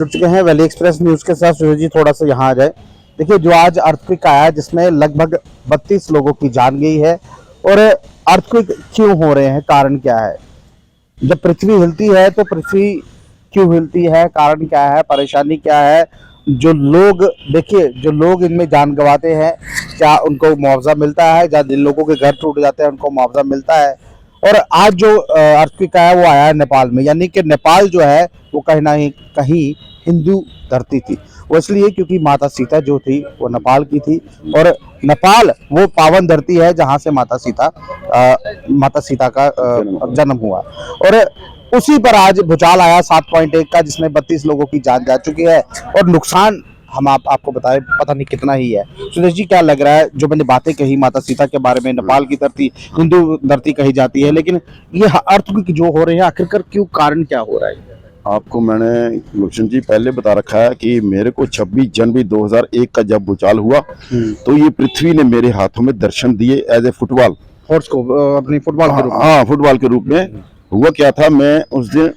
जुड़ चुके हैं वैली एक्सप्रेस न्यूज के साथ। सूरज जी थोड़ा सा यहाँ आ जाए। देखिए, जो आज अर्थक्वेक आया है जिसमें लगभग 32 लोगों की जान गई है। और अर्थक्वेक क्यों हो रहे हैं, कारण क्या है? जब पृथ्वी हिलती है तो पृथ्वी क्यों हिलती है, कारण क्या है, परेशानी क्या है? जो लोग, देखिए, जो लोग इनमें जान गंवाते हैं, क्या उनको मुआवजा मिलता है? या जिन लोगों के घर टूट जाते हैं उनको मुआवजा मिलता है? और आज जो अर्थक्वेक आया वो आया है नेपाल में, यानी कि नेपाल जो है वो कहीं ना कहीं हिंदू धरती थी। वो इसलिए क्योंकि माता सीता जो थी वो नेपाल की थी, और नेपाल वो पावन धरती है जहाँ से माता सीता का जन्म हुआ। और उसी पर आज भूचाल आया 7.1 का, जिसमें 32 लोगों की जान जा चुकी है और नुकसान हम आपको बताएं पता नहीं कितना ही है। सुरेश जी, क्या लग रहा है? जो मैंने बातें कही माता सीता के बारे में, नेपाल की धरती हिंदू धरती कही जाती है, लेकिन ये अर्थक्वेक जो हो रहे हैं आखिरकार क्यों, कारण क्या हो रहा है? आपको मैंने गुलशन जी पहले बता रखा है कि मेरे को 26 जनवरी 2001 का जब भूचाल हुआ तो ये पृथ्वी ने मेरे हाथों में दर्शन दिए एज ए फुटबॉल फोर्स को, अपनी फुटबॉल के रूप में। हाँ, फुटबॉल के रूप में। हुआ क्या था, मैं उस दिन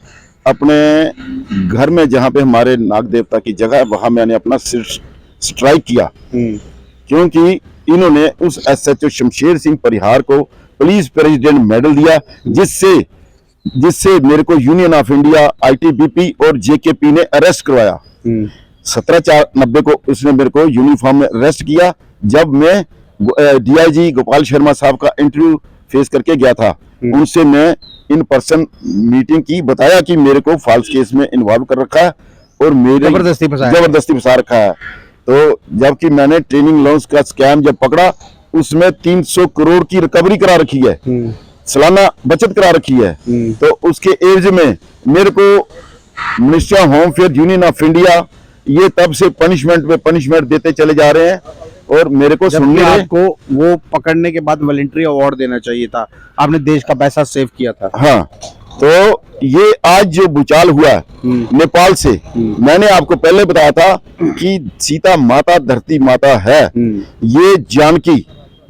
अपने घर में जहाँ पे हमारे नाग देवता की जगह है वहां मैंने अपना सिर स्ट्राइक किया, क्योंकि इन्होंने उस SHO शमशेर सिंह परिहार को पुलिस प्रेसिडेंट मेडल दिया, जिससे मेरे को यूनियन ऑफ इंडिया, ITBP और JKP ने अरेस्ट करवाया। 17/4/90 को उसने मेरे को यूनिफॉर्म में अरेस्ट किया, जब मैं DIG गोपाल शर्मा साहब का इंटरव्यू फेस करके गया था। उनसे मैं इन पर्सन मीटिंग की, बताया कि मेरे को फॉल्स केस में इन्वॉल्व कर रखा है और मेरे जबरदस्ती फंसा रखा है। तो जबकि मैंने ट्रेनिंग लोन्स का स्कैम जब पकड़ा, उसमें 300 करोड़ की रिकवरी करा रखी है, सालाना बचत करा रखी है। तो उसके एवज में मेरे को ministry of home affair, union of India, ये तब से पनिशमेंट पे पनिशमेंट देते चले जा रहे हैं और मेरे को सुनने आपको वो पकड़ने के बाद वॉलंटरी अवार्ड देना चाहिए था, आपने देश का पैसा सेव किया था। हाँ, तो ये आज जो भूचाल हुआ है नेपाल से, मैंने आपको पहले बताया था कि सीता माता धरती माता है। ये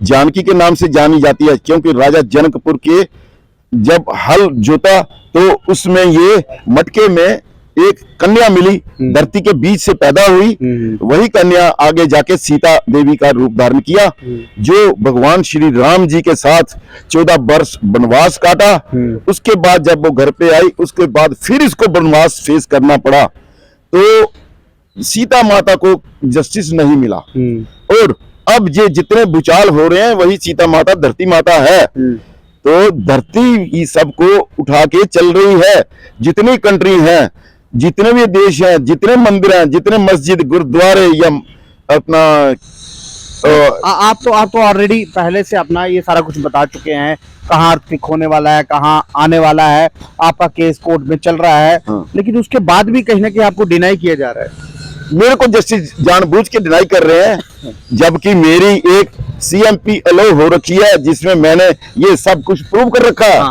जानकी के नाम से जानी जाती है, क्योंकि राजा जनकपुर के जब हल जोता तो उसमें ये मटके में एक कन्या मिली, धरती के बीच से पैदा हुई। वही कन्या आगे जाके सीता देवी का रूप धारण किया, जो भगवान श्री राम जी के साथ 14 वर्ष वनवास काटा। उसके बाद जब वो घर पे आई, उसके बाद फिर इसको वनवास फेस करना पड़ा, तो सीता माता को जस्टिस नहीं मिला। और अब ये जितने भूचाल हो रहे हैं वही सीता माता धरती माता है। तो धरती ही सबको उठा के चल रही है। जितनी कंट्री हैं, जितने भी देश हैं, जितने मंदिर हैं, जितने मस्जिद, गुरुद्वारे या अपना आप तो ऑलरेडी पहले से अपना ये सारा कुछ बता चुके हैं, कहाँ अर्थक्वेक होने वाला है, कहाँ आने वाला है, आपका केस कोर्ट में चल रहा है। लेकिन उसके बाद भी कहीं ना कहीं आपको डिनाई किया जा रहा है। मेरे को जस्टिस जानबूझ के डिनाई कर रहे हैं, जबकि मेरी एक CMP अलो हो रखी है, जिसमें मैंने ये सब कुछ प्रूव कर रखा है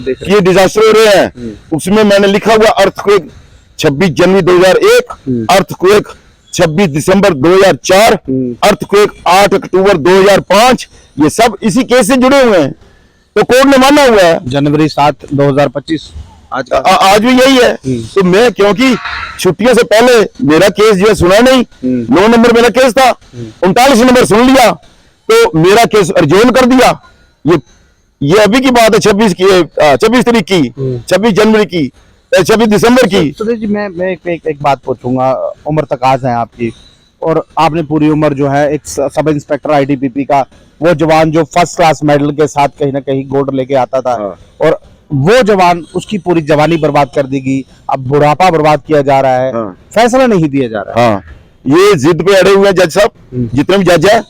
कि ये डिजास्टर हो रहे हैं। उसमें मैंने लिखा हुआ अर्थक्वेक 26 जनवरी 2001, अर्थक्वेक 26 दिसंबर 2004, अर्थक्वेक 8 अक्टूबर 2005, ये सब इसी केस से जुड़े हुए हैं। तो कोर्ट ने माना हुआ है। जनवरी 7, 2025 आज भी यही है। तो मैं, क्योंकि छुट्टियों से पहले मेरा केस जो है सुना नहीं, 9 नंबर मेरा केस था, 39 नंबर सुन लिया, तो मेरा केस अर्जोन कर दिया। ये अभी की बात है, 26 तारीख की, 26 जनवरी की, 26 दिसंबर की। सुरेश जी, मैं एक बात पूछूंगा। उम्र तकाज है आपकी, और आपने पूरी उम्र जो है एक सब इंस्पेक्टर ITBP का वो जवान जो फर्स्ट क्लास मेडल के साथ कहीं ना कहीं गोल्ड लेके आता था, और वो जवान, उसकी पूरी जवानी बर्बाद कर दी गई, अब बुढ़ापा बर्बाद किया जा रहा है। फैसला नहीं दिया जा रहा है। ये जिद पे अड़े हुए हैं जज साहब, जितने भी जज है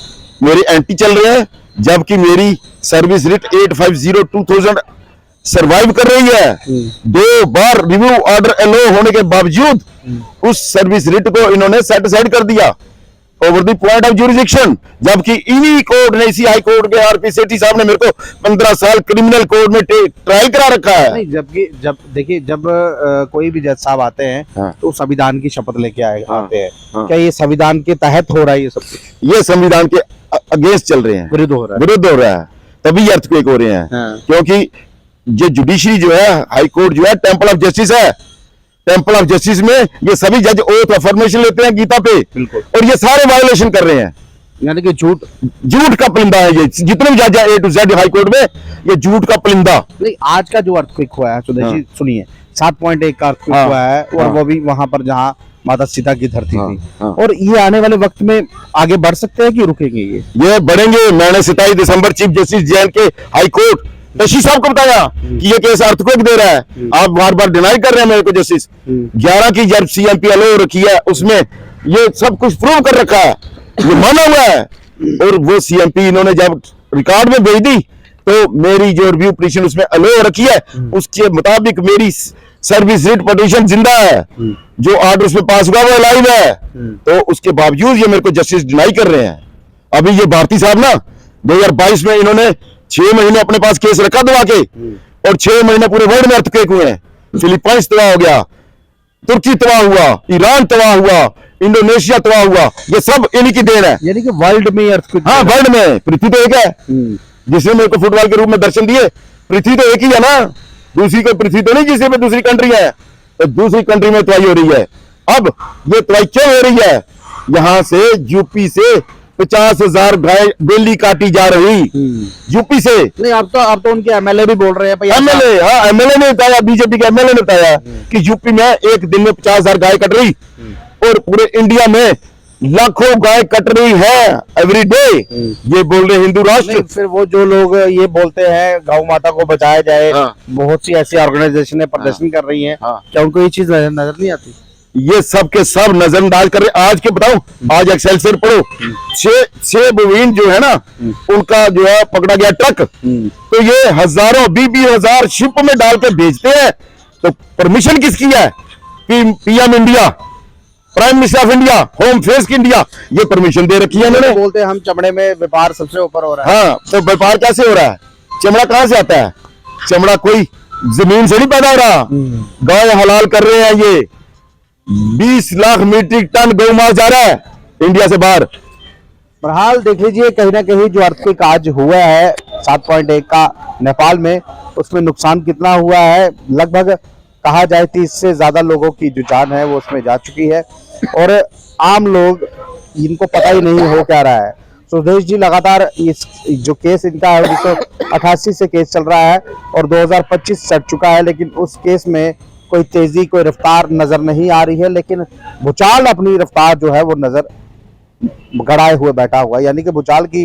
मेरी एंटी चल रहे हैं, जबकि मेरी सर्विस रिट 850/2000 सरवाइव कर रही है। 2 बार रिव्यू ऑर्डर एलो होने के बावजूद उस सर्विस रिट को इन्होंने सेट असाइड कर दिया over the point of jurisdiction, जबकि इन्हीं कोर्ट ने, इसी हाई कोर्ट के RP सेठी साहब ने मेरे को 15 साल क्रिमिनल कोर्ट में ट्रायल करा रखा है। नहीं, देखिए, जब कोई भी जज साहब आते हैं तो संविधान की शपथ लेके आते हैं। क्या ये संविधान के तहत हो रहा है? ये सब कुछ ये संविधान के अगेंस्ट चल रहे हैं, विरुद्ध हो रहा है, तभी अर्थक्वेक हो रहे हैं। क्योंकि जो जुडिशरी जो है, हाई कोर्ट जो है, टेंपल ऑफ जस्टिस है, टेम्पल ऑफ जस्टिस में ये सभी जज ओथ अफर्मेशन लेते हैं गीता पे, बिल्कुल। और ये सारे वायोलेशन कर रहे हैं। यानी कि झूठ का परिंदा है ये, जितने भी जज है A to Z high court में, ये झूठ का परिंदा। नहीं, आज का जो अर्थक्वेक हुआ है सुदेश जी, सुनिए, 7.1 का अर्थक्वेक हाँ, हुआ है, और हाँ, वो भी वहां पर जहां माता सीता की धरती हाँ, थी। हाँ। और ये आने वाले वक्त में आगे बढ़ सकते हैं कि रुकेंगे ये बढ़ेंगे। मैंने 27 दिसंबर चीफ जस्टिस जेल के हाई कोर्ट ऋषि साहब को बताया कि ये केस अर्थक्वेक दे रहा है। आप बार बार डिनाई कर रहे हैं मेरे को जस्टिस। 11 की जब CMP अलो रखी है उसमें ये सब कुछ प्रूव कर रखा है, ये माना हुआ है। और वो CMP इन्होंने जब रिकॉर्ड में भेज दी तो मेरी जो रिव्यू पिटीशन उसमें अलो रखी है उसके मुताबिक मेरी सर्विस रिट पिटीशन जिंदा है, जो ऑर्डर उसमें पास हुआ वो लाइव है। तो उसके बावजूद ये मेरे को जस्टिस डिनाई कर रहे हैं। अभी ये भारती साहब ना 2022 में इन्होंने 6 महीने अपने पास केस रखा दबा के, और 6 महीने पूरे वर्ल्ड में अर्थक्वेक हुए हैं। फिलीपाइंस तबाह हो गया, तुर्की तबाह हुआ, ईरान तबाह हुआ, इंडोनेशिया तबाह हुआ, ये सब इन्हीं की देन है। यानी कि वर्ल्ड में अर्थक्वेक। हाँ, वर्ल्ड में पृथ्वी तो एक है, जिसने मेरे को फुटबॉल के रूप में दर्शन दिए। पृथ्वी तो एक ही है ना, दूसरी कोई पृथ्वी तो नहीं जिसमें दूसरी कंट्री है। तो दूसरी कंट्री में तबाही हो रही है। अब ये तबाही क्यों हो रही है? यहाँ से यूपी से 50,000 गाय डेली काटी जा रही, यूपी से। नहीं, अब तो उनके MLA भी बोल रहे हैं भाई। MLA, हाँ, MLA ने बताया, बीजेपी के MLA ने बताया कि यूपी में एक दिन में 50,000 गाय कट रही, और पूरे इंडिया में लाखों गाय कट रही है एवरी डे। ये बोल रहे हिंदू राष्ट्र। फिर वो जो लोग ये बोलते हैं गौ माता को बचाया जाए, हाँ। बहुत सी ऐसी ऑर्गेनाइजेशन प्रदर्शन कर रही हैं, हाँ। क्या उनको ये चीज नजर नहीं आती? ये सब के सब नजरअंदाज कर रहे। आज के बताऊं, आज एक्सेलसियर पढ़ो, 6 बवीन जो है ना उनका जो है पकड़ा गया ट्रक। तो ये हजारों 20,000 शिप में डाल के भेजते हैं। तो परमिशन किसकी है? PM India, prime minister of India, home affairs की इंडिया, ये परमिशन दे रखी है इन्होंने। बोलते हैं हम चमड़े में व्यापार सबसे ऊपर हो रहा है। हाँ, तो व्यापार कैसे हो रहा है? चमड़ा कहां से आता है? चमड़ा कोई जमीन से नहीं पैदा हो रहा। गाय हलाल कर रहे हैं ये। 20 लाख मीट्रिक टन गौ मांस जा रहा है इंडिया से बाहर। बहरहाल देख लीजिए, कहीं ना कहीं जो अर्थक्वेक आज हुआ है 7.1 का नेपाल में, उसमें नुकसान कितना हुआ है? लगभग कहा जाए 30 से ज्यादा लोगों की जो जान है वो उसमें जा चुकी है, और आम लोग इनको पता ही नहीं हो क्या रहा है। सुदेश जी, लगातार इस जो केस इनका है 1988 से केस चल रहा है और 2025 चढ़ चुका है, लेकिन उस केस में कोई तेजी, कोई रफ्तार नजर नहीं आ रही है। लेकिन भूचाल अपनी रफ्तार जो है वो नजर गड़ाए हुए बैठा हुआ है। यानी कि भूचाल की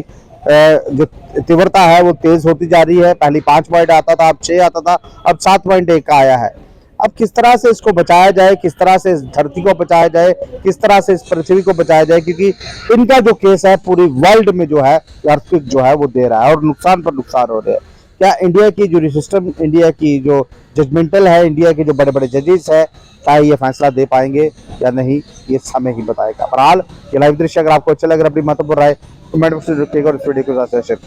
जो तीव्रता है वो तेज होती जा रही है। पहले 5 पॉइंट आता था, अब 6 आता था, अब 7.1 का आया है। अब किस तरह से इसको बचाया जाए, किस तरह से इस धरती को बचाया जाए, किस तरह से इस पृथ्वी को बचाया जाए, क्योंकि इनका जो केस है पूरी वर्ल्ड में जो है अर्थक्वेक जो है वो दे रहा है और नुकसान पर नुकसान हो रहे हैं। क्या इंडिया की जो सिस्टम, इंडिया की जो जजमेंटल है, इंडिया के जो बड़े बड़े जजेस है, क्या ये फैसला दे पाएंगे या नहीं, ये समय ही बताएगा। बहरहाल ये लाइव दृश्य अगर आपको अच्छा लग रहा है, अपनी महत्वपूर्ण राय कमेंट बॉक्स में रखिएगा और इस वीडियो को ज्यादा से शेयर